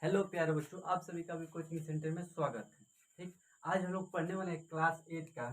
Hello प्यारे बच्चों, आप सभी का भी कोचिंग सेंटर में स्वागत है। ठीक, आज हम लोग पढ़ने वाले हैं क्लास 8 का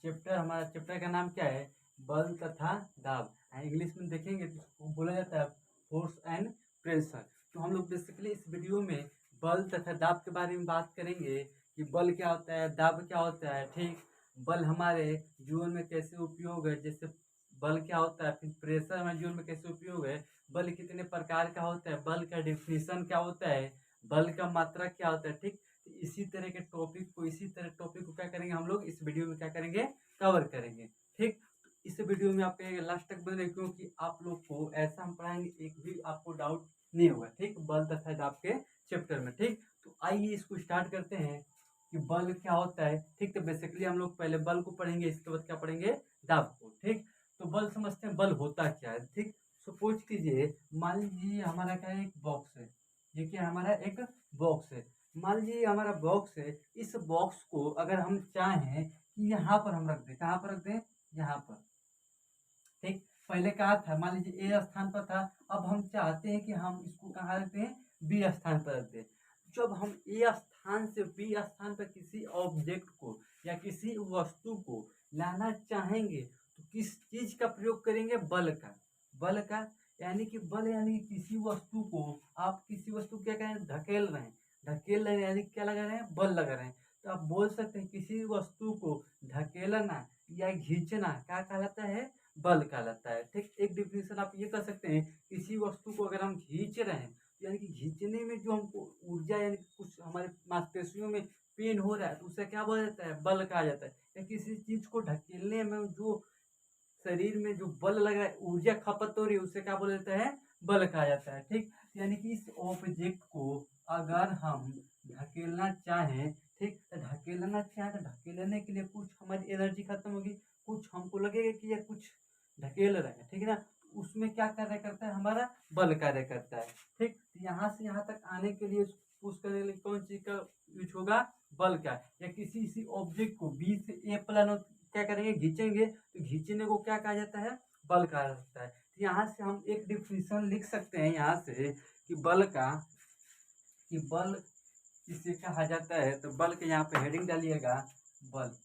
चैप्टर। हमारा चैप्टर का नाम क्या है? बल तथा दाब। इंग्लिश में देखेंगे तो इसको बोला जाता है फोर्स एंड प्रेशर। तो हम लोग बेसिकली इस वीडियो में बल तथा दाब के बारे में बात करेंगे कि बल क्या होता है, दाब क्या होता है। ठीक, बल हमारे जीवन में कैसे उपयोग है, जैसे बल क्या होता है, फिर प्रेशर हमारे जीवन में कैसे उपयोग है, बल कितने प्रकार का होता है, बल का डिफिनीशन क्या होता है, बल का मात्रा क्या होता है। ठीक, इसी तरह के टॉपिक को क्या करेंगे हम लोग इस वीडियो में क्या करेंगे, कवर करेंगे। ठीक, तो इस वीडियो में आप लास्ट तक बने क्योंकि आप लोग को ऐसा हम पढ़ाएंगे एक भी आपको डाउट नहीं होगा। ठीक, बल तथा दाब के चैप्टर में। ठीक, तो आइए इसको स्टार्ट करते हैं कि बल क्या होता है। ठीक, तो बेसिकली हम लोग पहले बल को पढ़ेंगे, इसके बाद क्या पढ़ेंगे, दाब को। ठीक, तो बल समझते हैं, बल होता क्या है। ठीक, सपोज कीजिए, मान लीजिए हमारा क्या है, एक बॉक्स है। ये क्या हमारा एक बॉक्स है। मान लीजिए हमारा बॉक्स है। इस बॉक्स को अगर हम चाहें कि यहाँ पर हम रख दें, कहाँ पर रख दें, यहाँ पर। ठीक, पहले कहा था, मान लीजिए ए स्थान पर था, अब हम चाहते हैं कि हम इसको कहाँ रख दें, बी स्थान पर रख दें। जब हम ए स्थान से बी स्थान पर किसी ऑब्जेक्ट को या किसी वस्तु को लाना चाहेंगे तो किस चीज का प्रयोग करेंगे, बल का। बल का यानी कि बल यानी कि किसी वस्तु को आप किसी वस्तु को क्या करें, ढकेल रहे हैं। ढकेल रहे हैं यानी क्या लगा रहे हैं, बल लगा रहे हैं। तो आप बोल सकते हैं किसी वस्तु को ढकेलना या खींचना क्या कहलाता है, बल कहलाता है। ठीक, एक डिफिनेशन आप ये कर सकते हैं, किसी वस्तु को अगर हम खींच रहे हैं यानी कि खींचने में जो हमको ऊर्जा यानी कि कुछ हमारे मांसपेशियों में पेन हो रहा है तो उसे क्या बोला जाता है, बल कहा जाता है। या किसी चीज को ढकेलने में जो शरीर में जो बल लगा है, ऊर्जा खपत हो रही है, उसे क्या बोला जाता है, बल कहा जाता है। ठीक, यानी कि इस ऑब्जेक्ट को अगर हम ढकेलना चाहें, ठीक, तो ढकेलना चाहें तो ढकेलने के लिए कुछ हमारी एनर्जी खत्म होगी, कुछ हमको लगेगा कि ये कुछ ढकेल रहे हैं। ठीक है ना, उसमें क्या कार्य करता है, हमारा बल कार्य करता है। ठीक, यहाँ से यहाँ तक आने के लिए, पुश करने के लिए कौन चीज का यूज होगा, बल का। या किसी ऑब्जेक्ट को बी से ए प्लान क्या करेंगे, खींचेंगे, तो खींचने को क्या कहा जाता है, बल कहा जाता है। तो यहाँ से हम एक डिफिनेशन लिख सकते हैं यहाँ से कि बल का, कि बल किसे कहा जाता है। तो बल के यहाँ पे हेडिंग डालिएगा, बल।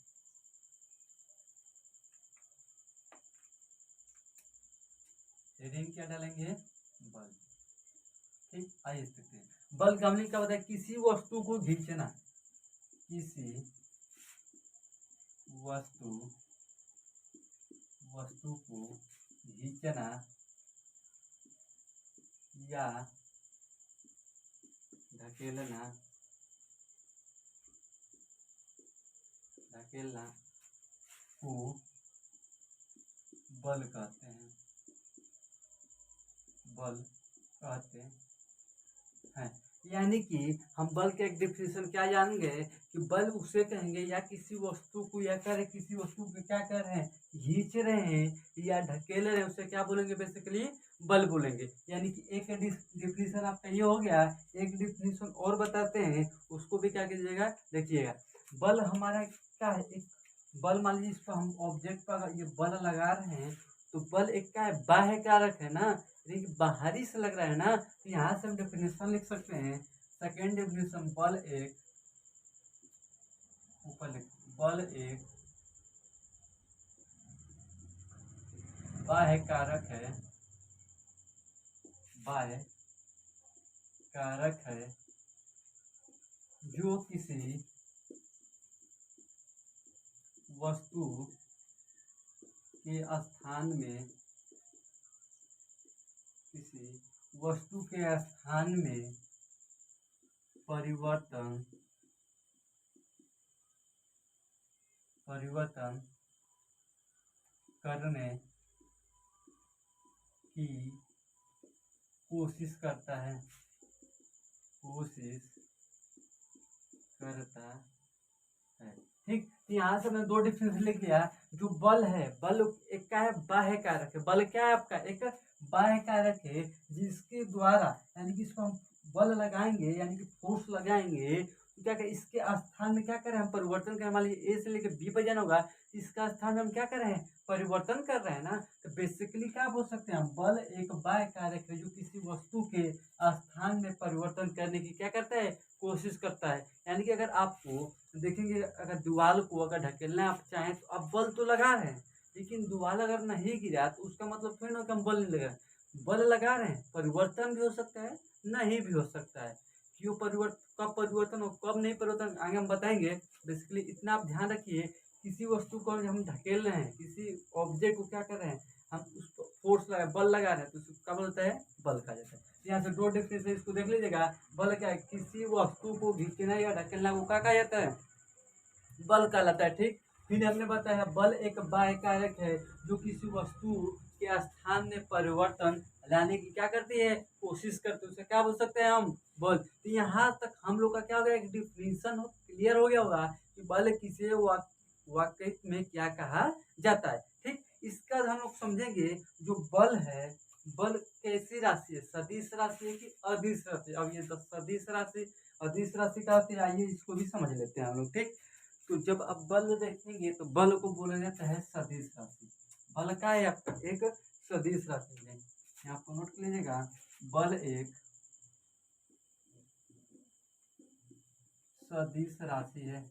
हेडिंग क्या डालेंगे, बल। ठीक, आइए देखते हैं। बल का हमने क्या बताया, किसी वस्तु को खींचना, किसी वस्तु को खींचना या ढकेलना को बल कहते हैं, बल कहते हैं। यानी कि हम बल के एक डिफिनेशन क्या जान गए कि बल उसे कहेंगे या किसी वस्तु को या कर किसी वस्तु को क्या कर रहे हैं, खींच रहे हैं या ढकेल रहे हैं, उसे क्या बोलेंगे, बेसिकली बल बोलेंगे। यानी कि एक डिफिनेशन आपका ये हो गया। एक डिफिनेशन और बताते हैं, उसको भी क्या कीजिएगा, देखिएगा। बल हमारा क्या है, एक बल मान लीजिए इस पर हम ऑब्जेक्ट पर ये बल लगा रहे हैं, तो बल एक क्या है, बाह्य कारक है ना, यानी बाहरी से लग रहा है ना। तो यहाँ से हम डेफिनेशन लिख सकते हैं, सेकेंड डेफिनेशन, बल एक, ऊपर लिख, बल एक बाह्य कारक है, बाह्य कारक है जो किसी वस्तु के स्थान में, किसी वस्तु के स्थान में परिवर्तन करने की कोशिश करता है, ठीक, तो यहाँ से हमने दो डिफरेंस लिख लिया। जो बल है, बल एक का है बाह्य कारक है। बल क्या है आपका, एक बाह्य कारक है जिसके द्वारा यानी कि इसको हम बल लगाएंगे यानी कि फोर्स लगाएंगे तो क्या करें, इसके स्थान में क्या करें हम परिवर्तन करें। मान लीजिए ए से लेकर बी पर जाना होगा, इसका स्थान में हम क्या कर रहे हैं, परिवर्तन कर रहे हैं ना। तो बेसिकली क्या बोल सकते हैं हम, बल एक बाह्य कारक है जो किसी वस्तु के स्थान में परिवर्तन करने की क्या करता है, कोशिश करता है। यानी कि अगर आपको देखेंगे, अगर दीवार को अगर ढकेलना आप चाहें तो आप बल तो लगा रहे हैं, लेकिन दीवार अगर नहीं गिरा तो उसका मतलब थोड़ी ना कि हम बल नहीं लगा, बल लगा रहे हैं। परिवर्तन भी हो सकता है, नहीं भी हो सकता है। क्यों परिवर्तन, कब परिवर्तन हो कब नहीं परिवर्तन आगे हम बताएंगे। बेसिकली इतना आप ध्यान रखिए, किसी वस्तु को हम ढकेल रहे हैं, किसी ऑब्जेक्ट को क्या कर रहे हैं हम, उस पर फोर्स लगा, बल लगा रहे हैं, तो उसको क्या बोलता है, बल कहा जाता है। यहाँ से दो डिफरेंस है, इसको देख लीजिएगा। बल क्या है, किसी वस्तु को खींचना या ढकेलना को क्या कहा जाता है, बल कहलाता है। ठीक, फिर हमने बताया बल एक बाह्य कारक है जो किसी वस्तु के स्थान में परिवर्तन लाने की क्या करती है, कोशिश करती है, उसे क्या बोल सकते हैं हम, बल। तो यहाँ तक हम लोग का क्या हो गया, एक डिफिनीशन क्लियर हो गया होगा कि बल किसे वाक्य में क्या कहा जाता है। ठीक, इसका हम लोग समझेंगे जो बल है, बल कैसी राशि है, सदिश राशि है कि अदिश राशि। अब ये सदिश राशि अदिश राशि का होती है, आइए इसको भी समझ लेते हैं हम लोग। ठीक, तो जब आप बल देखेंगे तो बल को बोला जाता है सदिश राशि। बल का है आपका एक सदिश राशि है, यहाँ पर नोट कर लीजिएगा। बल एक सदिश राशि है।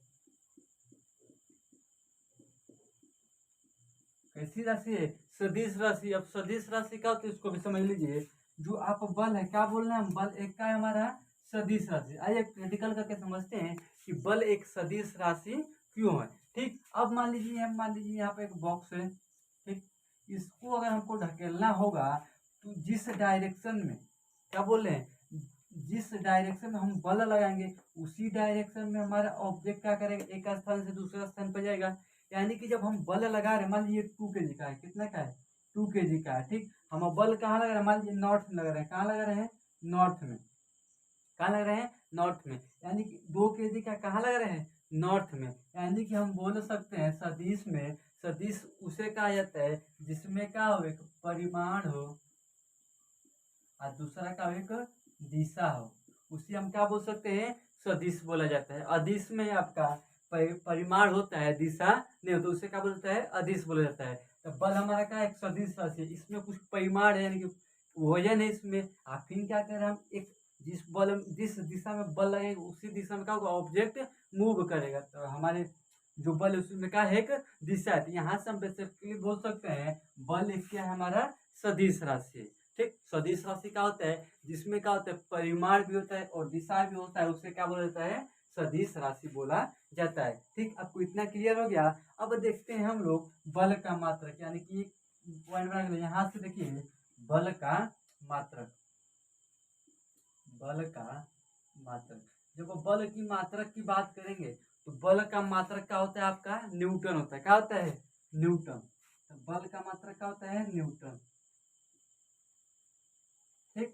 कैसी राशि है, सदिश राशि। अब सदिश राशि का होता है इसको भी समझ लीजिए। जो आप बल है, क्या बोल रहे हैं हम, बल एक का है हमारा सदिश राशि। आइए प्रैक्टिकल करके समझते हैं कि बल एक सदिश राशि क्यों है। ठीक, अब मान लीजिए यहाँ पे एक बॉक्स है। ठीक, इसको अगर हमको ढकेलना होगा तो जिस डायरेक्शन में, क्या बोल रहे हैं, जिस डायरेक्शन में हम बल लगाएंगे उसी डायरेक्शन में हमारा ऑब्जेक्ट क्या करेगा, एक स्थान से दूसरे स्थान पर जाएगा। यानी कि जब हम बल लगा रहे हैं, मान लीजिए 2 kg का है, कितना का है, 2 kg का है। ठीक, हम बल कहाँ लगा रहे हैं, मान लीजिए नॉर्थ में लगा रहे हैं, कहाँ लगा रहे हैं, नॉर्थ में, कहाँ लग रहे हैं, नॉर्थ में। यानी कि 2 kg का कहाँ लग रहे हैं, नॉर्थ में। यानी कि हम बोल सकते हैं सदिश में, सदिश उसे कहा जाता है जिसमें क्या हो, एक परिमाण हो और दूसरा का एक दिशा हो, उसे हम क्या बोल सकते हैं, सदिश बोला जाता है। अदिश में आपका परिमाण होता है, दिशा नहीं होता, उसे क्या बोलता है, अदिश बोला जाता है। तो बल हमारा क्या है, एक सदिश राशि है, इसमें कुछ परिमाण है, यानी कि वजन है इसमें। आप फिर क्या कर रहे हैं, हम एक जिस दिशा में बल लगेगा उसी दिशा में क्या होगा, ऑब्जेक्ट मूव करेगा। तो हमारे जो बल है उसमें क्या है, एक दिशा है। तो यहाँ से हम बेसिकली बोल सकते हैं बल एक क्या है, हमारा सदिश राशि है। ठीक, सदिश राशि क्या होता है, जिसमें क्या होता है, परिमाण भी होता है और दिशा भी होता है, उसे क्या बोला जाता है, सदिश राशि बोला जाता है। ठीक, आपको इतना क्लियर हो गया। अब देखते हैं हम लोग बल का मात्रक, यानी कि पॉइंट बना के यहाँ से देखिए, बल का मात्रक, बल का मात्रक। जब बल की मात्रक की बात करेंगे तो बल का मात्रक क्या होता है, आपका न्यूटन होता है। क्या होता है, न्यूटन। तो बल का मात्रक क्या होता है, न्यूटन। ठीक,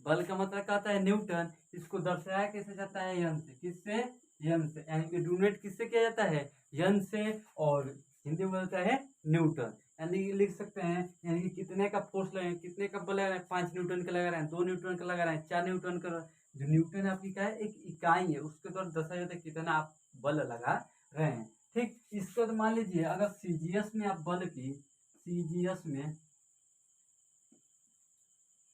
बल का मात्रक क्या होता है, न्यूटन। इसको दर्शाया कैसे जाता है, यन से। किससे, यन से, यानी कि डोनेट किससे किया जाता है, यन से। और हिंदी में बोलता है न्यूटन। यानी कि लिख सकते हैं, यानी कि कितने का फोर्स लगे, कितने का बल लगा रहे हैं, 5 न्यूटन का लगा रहे हैं, 2 न्यूटन का लगा रहे हैं, 4 न्यूटन का। जो न्यूटन आपकी क्या है, एक इकाई है, उसके द्वारा दर्शाया जाता है कितना आप बल लगा रहे हैं। ठीक, इसको तो मान लीजिए अगर सीजीएस में आप बल की, सीजीएस में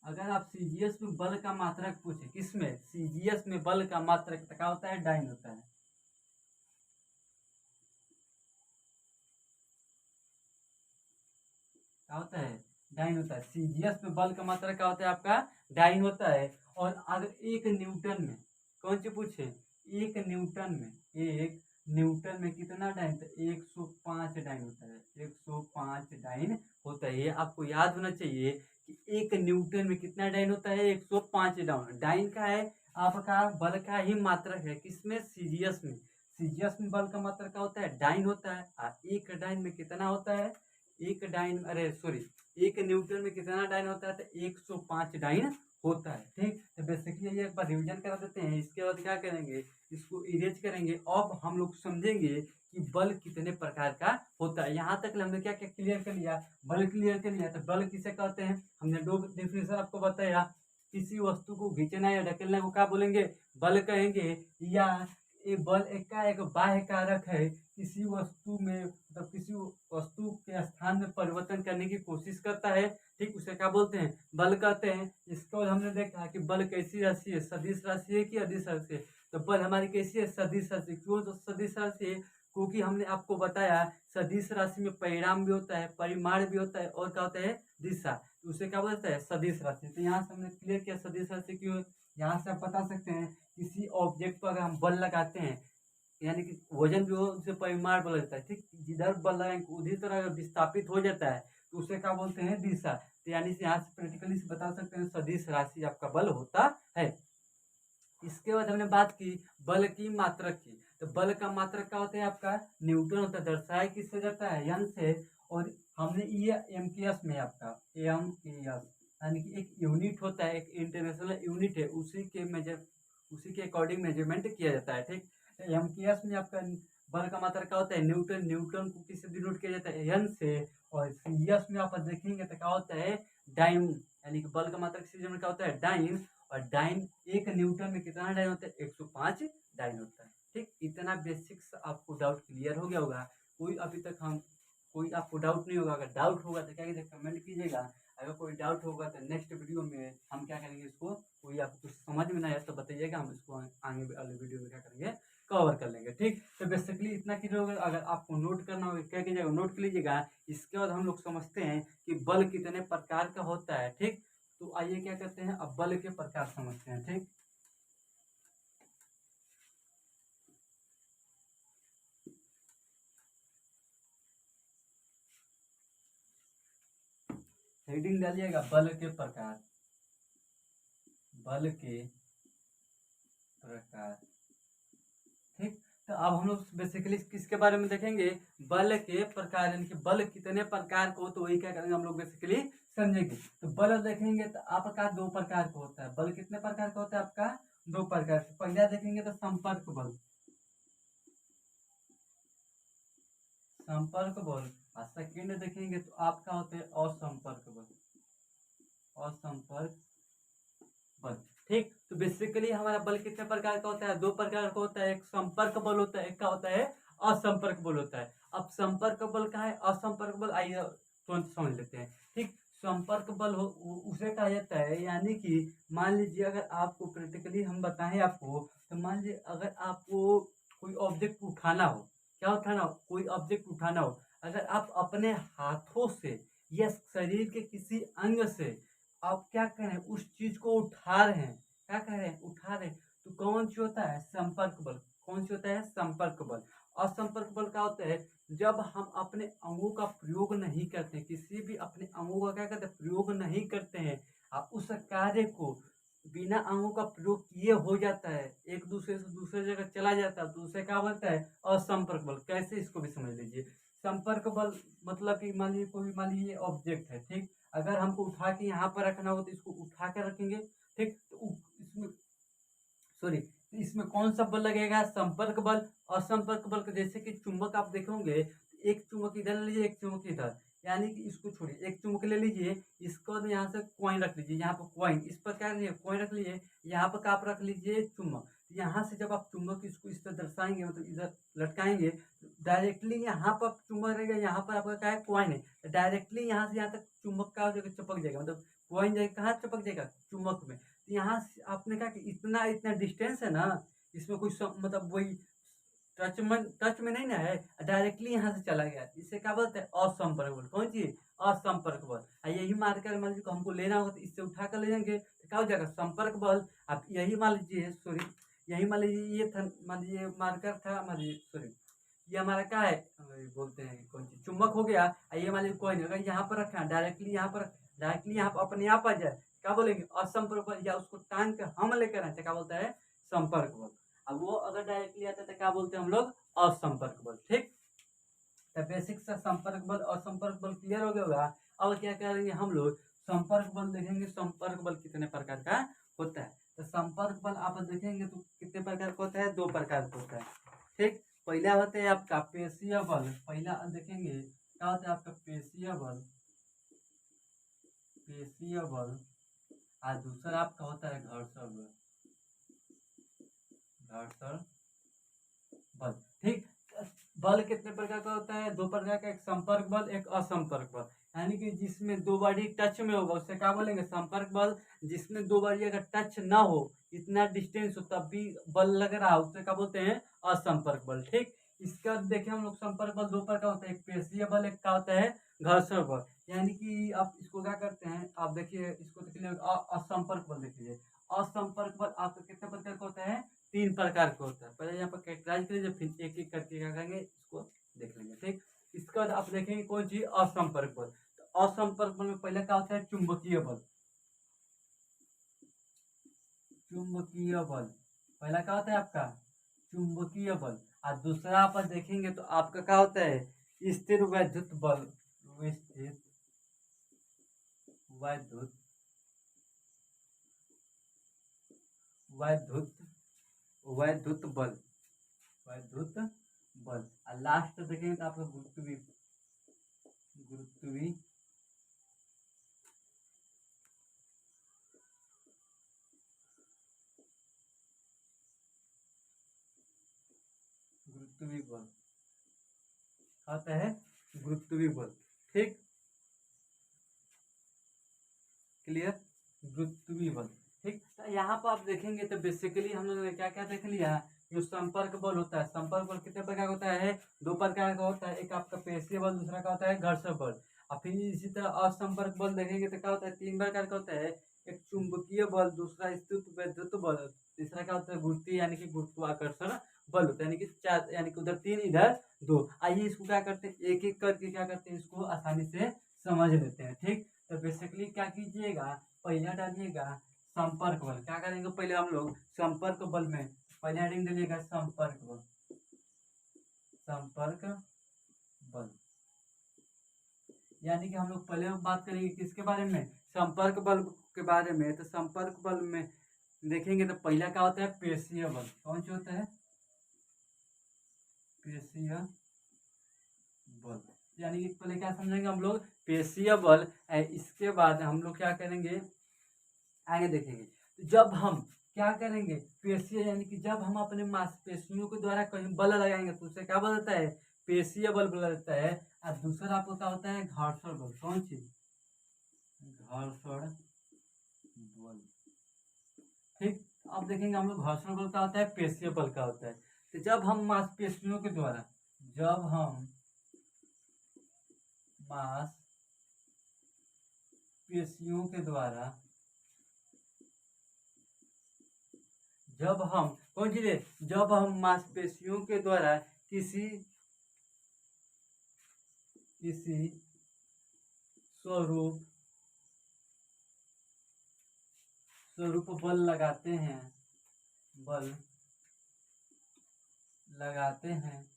अगर आप सीजीएस में बल का मात्रक पूछे, किसमें, सीजीएस में बल का मात्रक क्या होता है, डाइन होता है। क्या होता है, डाइन होता है। सीजीएस में बल का मात्रक क्या होता है, आपका डाइन होता है। और अगर 1 न्यूटन में, कौन सी पूछे, 1 न्यूटन में, 1 न्यूटन में कितना डाइन, तो 105 डाइन होता है, 105 डाइन होता है। ये आपको याद होना चाहिए कि 1 न्यूटन में कितना डाइन होता है, 105 डाउन। डाइन का है आपका बल का ही मात्रक है, किसमें, सीजीएस में। सीजीएस में बल का मात्रक क्या होता है, डाइन होता है। और 1 डाइन में कितना होता है, 1 न्यूटन में कितना डाइन होता है, तो 105 डाइन होता है। ठीक, तो बेसिकली ये एक बार रिविजन करा देते हैं, इसके बाद क्या करेंगे, इसको इरेज करेंगे। अब हम लोग समझेंगे कि बल कितने प्रकार का होता है। यहाँ तक हमने क्या क्या क्लियर कर लिया, बल क्लियर कर लिया। तो बल किसे कहते हैं, हमने 2 डेफिनेशन आपको बताया। किसी वस्तु को खींचना या ढकेलना को क्या बोलेंगे, बल कहेंगे। या एक बल एक बाह्य कारक है, किसी वस्तु में मतलब किसी वस्तु के स्थान में परिवर्तन करने की कोशिश करता है, ठीक, उसे क्या बोलते हैं, बल कहते हैं। इसके बाद हमने देखा कि बल कैसी राशि है, सदिश राशि है कि अदिश राशि है। तो बल हमारी कैसी है, सदिश राशि। क्यों तो सदिश राशि है, क्योंकि हमने आपको बताया सदिश राशि में परिणाम भी होता है, परिमाण भी होता है, और क्या होता है, दिशा। तो उसे क्या बोलता है, सदिश राशि। तो यहाँ से हमने क्लियर किया सदिश राशि क्यों है। यहाँ से आप बता सकते हैं किसी ऑब्जेक्ट पर अगर हम बल लगाते हैं, यानी कि वजन भी हो, उसे परिमाण बोला जाता है, ठीक। जिधर बल लगाएंगे उसी तरह अगर विस्थापित हो जाता है तो उसे क्या बोलते हैं, दिशा। तो यानी से यहाँ से प्रैक्टिकली बता सकते हैं सदिश राशि आपका बल होता है। इसके बाद हमने बात की बल की मात्रक की। तो बल का मात्रक क्या होता है आपका, न्यूटन होता है। दर्शाया किससे जाता है, एन से। और हमने ये एमकेएस में आपका एमकेएस यानी कि एक यूनिट होता है, एक इंटरनेशनल यूनिट है, उसी के अकॉर्डिंग मेजरमेंट किया जाता है, ठीक। एमकेएस में आपका बल का मात्रक क्या होता है, न्यूटन। न्यूटन को किससे डिनोट किया जाता है, एन से। और सीएस में आप देखेंगे तो क्या होता है, डाइन, यानी कि बल का मात्रक सीएस में क्या होता है, डाइन। और डाइन, एक न्यूटन में कितना डाइन होता है, 105 डाइन होता है, ठीक। इतना बेसिक्स आपको डाउट क्लियर हो गया होगा। कोई आपको डाउट नहीं होगा। अगर डाउट होगा तो क्या कीजिए, कमेंट कीजिएगा। अगर कोई डाउट होगा तो नेक्स्ट वीडियो में हम क्या करेंगे, इसको कोई आपको कुछ समझ में नहीं आया तो बताइएगा, हम इसको आगे वाले वीडियो में क्या करेंगे, कवर कर लेंगे, ठीक। तो बेसिकली इतना क्लियर होगा। अगर आपको नोट करना होगा क्या कीजिएगा, नोट कर लीजिएगा। इसके बाद हम लोग समझते हैं कि बल कितने प्रकार का होता है, ठीक। तो आइए क्या करते हैं, अब बल के प्रकार समझते हैं, ठीक। हेडिंग डालिएगा बल के प्रकार, बल के प्रकार, ठीक। तो अब हम लोग बेसिकली किसके बारे में देखेंगे, बल के प्रकार, यानी कि बल कितने प्रकार को, तो वही क्या करेंगे हम लोग बेसिकली समझेंगे। तो बल देखेंगे तो आपका दो प्रकार का होता है। बल कितने प्रकार का होता है आपका, दो प्रकार से। पहला देखेंगे तो संपर्क बल, संपर्क बल। और सेकेंड देखेंगे तो आपका होता है असंपर्क बल, असंपर्क बल, ठीक। तो बेसिकली हमारा बल कितने प्रकार का होता है, दो प्रकार का होता है। एक संपर्क बल होता है, एक क्या होता है, असंपर्क बल होता है। अब संपर्क बल क्या है, असंपर्क बल, आइए तुरंत समझ लेते हैं, ठीक। संपर्क बल उसे कहा जाता है, यानी कि मान लीजिए अगर आपको प्रैक्टिकली हम बताएं आपको, तो मान लीजिए अगर आपको कोई ऑब्जेक्ट उठाना हो, क्या उठाना हो, कोई ऑब्जेक्ट उठाना हो। अगर आप अपने हाथों से या शरीर के किसी अंग से आप क्या कह रहे हैं, उस चीज को उठा रहे हैं, क्या कह रहे हैं, उठा रहे हैं, तो कौन सी होता है, संपर्क बल। कौन सी होता है, संपर्क बल। असंपर्क बल क्या होता है, जब हम अपने अंगों का प्रयोग नहीं करते, किसी भी अपने अंगों का क्या करते हैं, प्रयोग नहीं करते हैं, आप उस कार्य को बिना अंगों का प्रयोग किए हो जाता है, एक दूसरे से दूसरे जगह चला जाता है, तो उसे क्या बोलता है, असंपर्क बल। कैसे, इसको भी समझ लीजिए। संपर्क बल मतलब कि मान लीजिए कोई, मान लीजिए ऑब्जेक्ट है, ठीक। अगर हमको उठा के यहाँ पर रखना हो तो इसको उठा के रखेंगे, ठीक। तो इसमें सॉरी, इसमें कौन सा बल लगेगा, संपर्क बल। असंपर्क बल का जैसे कि चुंबक आप देखोगे, एक चुंबक इधर ले लीजिए, एक चुंबक इधर, यानी कि इसको छोड़िए, एक चुंबक ले लीजिए, इसको यहाँ से कॉइन रख लीजिए, यहाँ पर कॉइन, इस पर क्या लीजिए, कॉइन रख लीजिए, यहाँ पर आप रख लीजिए चुंबक। यहाँ से जब आप चुंबक इसको इस तरह दर्शाएंगे, मतलब इधर लटकाएंगे, डायरेक्टली यहाँ पर चुंबक रहेगा, यहाँ पर आपका क्या है, कॉइन है, डायरेक्टली यहाँ से यहाँ तक चुंबक का जगह चिपक जाएगा, मतलब कॉइन जाएगा कहाँ चिपक जाएगा, चुंबक में। तो यहाँ से आपने कहा कि इतना इतना डिस्टेंस है ना, इसमें कोई मतलब वही टच में नहीं ना है, डायरेक्टली यहाँ से चला गया, इसे क्या बोलते हैं, असंपर्क बल। कौन चीज, असंपर्क बल। यही मार्कर मान लीजिए हमको लेना होगा तो इससे उठा कर ले जाएंगे, तो क्या हो जाएगा, संपर्क बल। आप यही मान लीजिए, सॉरी, यही मान लीजिए ये था, मान लीजिए मार्कर था, मान लीजिए सॉरी, ये हमारा क्या है, बोलते हैं कौन चीज, चुंबक हो गया। ये मान लीजिए कोई नहीं, अगर यहाँ पर रखा डायरेक्टली यहाँ पर अपने आप आ जाए, क्या बोलेंगे, असंपर्क बल। या उसको टांग के हम लेकर आए, क्या बोलता है, संपर्क बल। अब वो अगर डायरेक्टली आता है तो क्या बोलते हैं हम लोग, असंपर्क बल, ठीक। तो बेसिक सा संपर्क बल और संपर्क बल क्लियर हो गया होगा। अब क्या करेंगे हम लोग, संपर्क बल देखेंगे, संपर्क बल कितने प्रकार का होता है। तो संपर्क बल आप देखेंगे तो कितने प्रकार का होता है, दो प्रकार का होता है, ठीक। पहला होता है आपका पेशीय बल, पहला देखेंगे क्या होता है आपका पेशीय बल, पेशीय बल। और दूसरा आपका होता है घर्षण बल, घर्षण बल। ठीक, बल कितने प्रकार का होता है? दो प्रकार का, एक संपर्क बल, एक असंपर्क बल। यानी कि जिसमें दो बॉडी टच में होगा उसे क्या बोलेंगे? संपर्क बल। जिसमें दो बॉडी अगर टच ना हो, इतना डिस्टेंस हो तब भी बल लग रहा है, उसे क्या बोलते हैं? असंपर्क बल। ठीक, इसका देखें हम लोग, संपर्क बल दो प्रकार का होता है, एक पेशीय बल, एक का होता है घर्षण बल। यानी कि आप इसको क्या करते हैं, आप देखिए इसको देख लीजिए, असंपर्क बल देख लीजिए। असंपर्क बल आपका कितने प्रकार का होता है? तीन प्रकार का होता है। पहले यहाँ पर कैटेगराइज कर लीजिए, फिर एक एक करके क्या करेंगे इसको देख लेंगे। ठीक, इसका बाद आप देखेंगे कौन चीज? असंपर्क बल। तो असंपर्क बल में पहले क्या होता है? चुंबकीय बल। चुंबकीय बल पहला क्या होता है आपका? चुंबकीय बल। और दूसरा आप देखेंगे तो आपका क्या होता है? स्थिर वैद्युत बल। स्थिर वैद्युत वैद्युत वैद्युत बल। वैद्युत बल। और लास्ट देखेंगे तो आपका गुरुत्वीय गुरुत्वीय गुरुत्वीय बल आता है, गुरुत्वीय बल। ठीक, क्लियर? गुरुत्वीय बल। ठीक, तो यहाँ पर आप देखेंगे तो बेसिकली हम लोगों ने क्या क्या देख लिया? जो संपर्क बल होता है, संपर्क बल कितने प्रकार का होता है? दो प्रकार का होता है, एक आपका पेशीय बल, दूसरा का होता है घर्षण बल। और फिर इसी तरह असंपर्क बल देखेंगे तो क्या होता है? तीन प्रकार का होता है, एक चुंबकीय बल, दूसरा स्थिर वैद्युत बल, तीसरा क्या होता है? गुरुत्वीय यानी कि गुरुत्वाकर्षण बल होता है। यानी कि चार, यानी कि उधर तीन इधर दो। आइए इसको क्या करते हैं, एक एक करके क्या करते हैं, इसको आसानी से समझ लेते हैं। ठीक, तो बेसिकली क्या कीजिएगा, पहला डालिएगा संपर्क बल। क्या करेंगे पहले हम लोग? संपर्क बल में पहले हेडिंग डालिएगा संपर्क बल। संपर्क बल यानी कि हम लोग पहले बात करेंगे किसके बारे में? संपर्क बल के बारे में। तो संपर्क बल में देखेंगे तो पहला क्या होता है? पेशीय बल। कौन सा होता है? पेशीय बल। यानी कि पहले क्या समझेंगे हम लोग? पेशीय बल। इसके बाद हम लोग क्या करेंगे, आगे देखेंगे। तो जब हम क्या करेंगे, पेशीय यानी कि जब हम अपने मांसपेशियों के द्वारा कहीं बल लगाएंगे तो उसे क्या बोलता है? पेशीय बल बोला जाता है। और दूसरा आपको क्या होता है? घर्षण बल। कौन चीज? घर्षण बल। ठीक, अब देखेंगे हम लोग घर्षण बल का होता है, पेशीय बल का होता है। तो जब हम मांसपेशियों के द्वारा जब हम मांसपेशियों के द्वारा जब हम कौन चीज? जब हम मांसपेशियों के द्वारा किसी किसी स्वरूप स्वरूप बल लगाते हैं, बल लगाते हैं,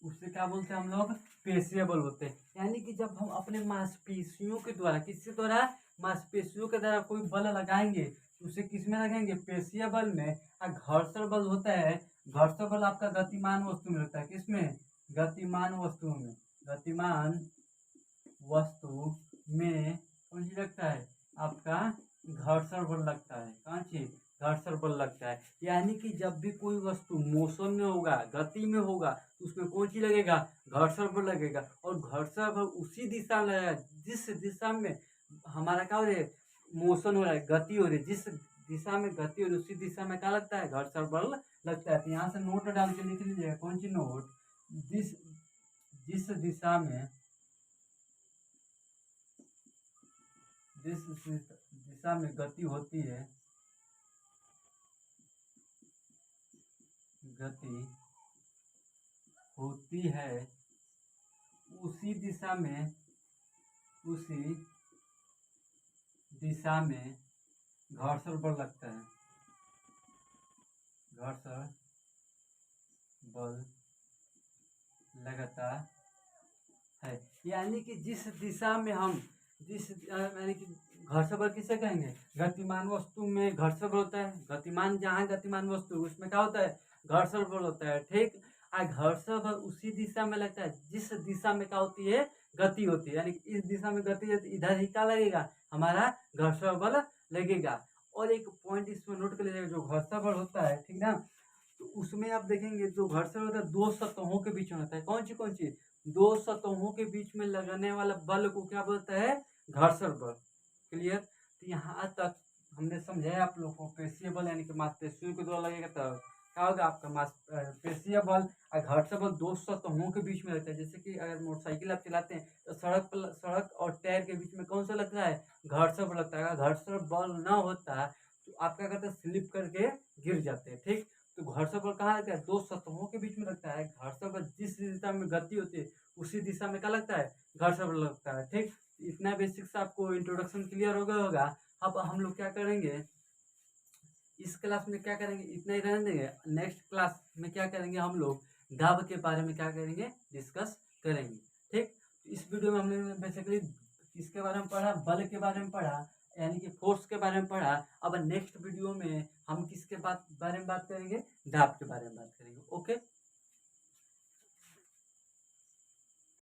उससे क्या बोलते हैं हम लोग? पेशीय बल होते हैं। यानी कि जब हम अपने मांसपेशियों के द्वारा, किसके द्वारा? मांसपेशियों के द्वारा कोई बल लगाएंगे तो उसे किस में लगाएंगे? पेशीय बल में। और घर्षण बल होता है, घर्षण बल आपका गतिमान वस्तु में होता है। किसमें? गतिमान वस्तु में। गतिमान वस्तु में कौन सी लगता है? आपका घर्षण बल लगता है। कौन सी? घर्षण बल लगता है। यानी कि जब भी कोई वस्तु मोशन में होगा, गति में होगा, तो उसमें कौन सी लगेगा? घर्षण बल लगेगा। और घर्षण बल उसी दिशा में लगेगा जिस दिशा में हमारा क्या हो रहा है? मोशन हो रहा है, गति हो रही है। जिस दिशा में गति हो रही है उसी दिशा में क्या लगता है? घर्षण बल लगता है। तो यहाँ से नोट डाल के लिख लीजिएगा। कौन सी नोट? जिस जिस दिशा में जिस दिशा में गति होती है, गति होती है, उसी दिशा में घर्षण बल लगता है। घर्षण बल लगता है। यानी कि जिस दिशा में हम यानी कि घर्षण बल किसे कहेंगे? गतिमान वस्तु में घर्षण बल होता है। गतिमान जहाँ गतिमान वस्तु उसमें क्या होता है? घर्षण बल होता है। ठीक, और घर्षण बल उसी दिशा में लगता है जिस दिशा में क्या होती है? गति होती है। यानी कि इस दिशा में गति है तो इधर ही क्या लगेगा? हमारा घर्षण बल लगेगा। और एक पॉइंट इसमें नोट कर लीजिएगा, जो घर्षण बल होता है, ठीक ना, तो उसमें आप देखेंगे जो घर्षण होता है दो सतहों के बीच में होता है। कौन सी? दो सतहों के बीच में लगने वाला बल को क्या बोलता है? घर्षण बल। क्लियर? तो यहाँ तक हमने समझाया आप लोगों को। पेशीय बल यानी कि मांसपेशियों के द्वारा लगेगा तब क्या होगा आपका पेशीय बल और घर्षण बल दो सतहों के बीच में रहता है। जैसे कि अगर मोटरसाइकिल आप चलाते हैं तो सड़क और टायर के बीच में कौन सा लगता है? घर्षण बल लगता है। अगर घर्षण बल ना होता तो आप क्या करते हैं? स्लिप करके गिर जाते हैं। ठीक, तो घर्षण बल कहाँ लगता है? दो सतहों के बीच में लगता है। घर्षण बल जिस दिशा में गति होती है उसी दिशा में क्या लगता है? घर्षण बल लगता है। ठीक, इतना बेसिक से आपको इंट्रोडक्शन क्लियर हो गया होगा। अब हम लोग क्या करेंगे इस क्लास में, क्या करेंगे इतना ही रहने देंगे। नेक्स्ट क्लास में क्या करेंगे हम लोग? दाब के बारे में क्या करेंगे? डिस्कस करेंगे। ठीक, इस वीडियो में हमने बेसिकली किसके बारे में पढ़ा? बल के बारे में पढ़ा, यानी कि फोर्स के बारे में पढ़ा। अब नेक्स्ट वीडियो में हम किसके बारे में बात करेंगे? दाब के बारे में बात करेंगे। ओके।